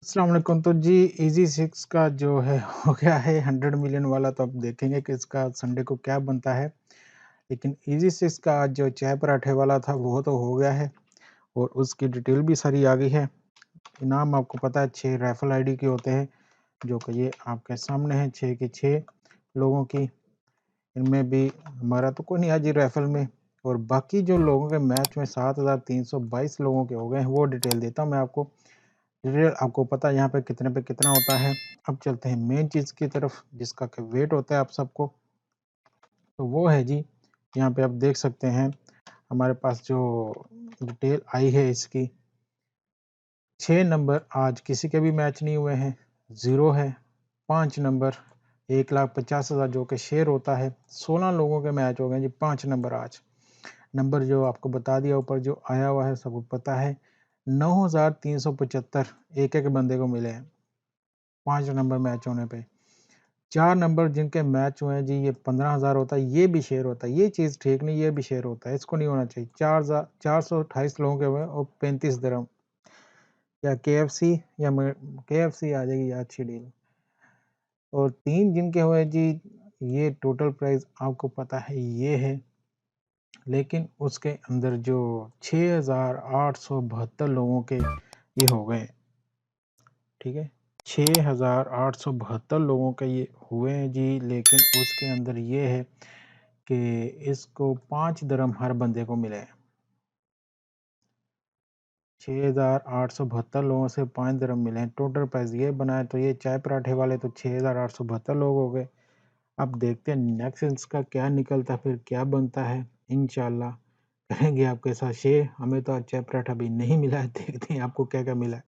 अस्सलाम वालेकुम। तो जी इजी सिक्स का जो है हो गया है 100 मिलियन वाला, तो अब देखेंगे कि इसका संडे को क्या बनता है। लेकिन इजी सिक्स का आज जो चाय पराठे वाला था वो तो हो गया है और उसकी डिटेल भी सारी आ गई है। इनाम आपको पता है 6 राइफल आईडी के होते हैं, जो कि ये आपके सामने है 6 के 6 लोगों की। इनमें भी हमारा तो कोई नहीं आज राइफल में, और बाकी जो लोगों के मैच में 7322 लोगों के हो गए हैं वो डिटेल देता हूँ मैं आपको। डिटेल आपको पता है यहाँ पे कितना होता है। अब चलते हैं मेन चीज़ की तरफ जिसका कि वेट होता है आप सबको, तो वो है जी, यहाँ पे आप देख सकते हैं हमारे पास जो डिटेल आई है इसकी। 6 नंबर आज किसी के भी मैच नहीं हुए हैं, 0 है। 5 नंबर 1,50,000 जो कि शेयर होता है, 16 लोगों के मैच हो गए जी। 5 नंबर आज नंबर जो आपको बता दिया ऊपर जो आया हुआ है सबको पता है, 9,375 एक-एक बंदे को मिले हैं 5 नंबर मैच होने पे। 4 नंबर जिनके मैच हुए हैं जी, ये 15,000 होता है, ये भी शेयर होता है। ये चीज़ ठीक नहीं, ये भी शेयर होता है, इसको नहीं होना चाहिए। 428 लोगों के हुए और 35 दिरहम, या केएफसी या केएफसी आ जाएगी या अच्छी डील। और 3 जिनके हुए जी, ये टोटल प्राइस आपको पता है ये है, लेकिन उसके अंदर जो 6,872 लोगों के ये हो गए, ठीक है? 6,872 लोगों के ये हुए हैं जी, लेकिन उसके अंदर ये है कि इसको 5 दिरहम हर बंदे को मिले हैं। 6,872 लोगों से 5 दिरहम मिले हैं। टोटल प्राइस ये बना है, तो ये चाय पराठे वाले तो 6,872 लोग हो गए। अब देखते हैं नेक्स्ट इसका क्या निकलता है, फिर क्या बनता है। इंशाल्लाह करेंगे आपके साथ शेयर। हमें तो आज चाय पराठा भी नहीं मिला है, देखते हैं आपको क्या-क्या मिला है।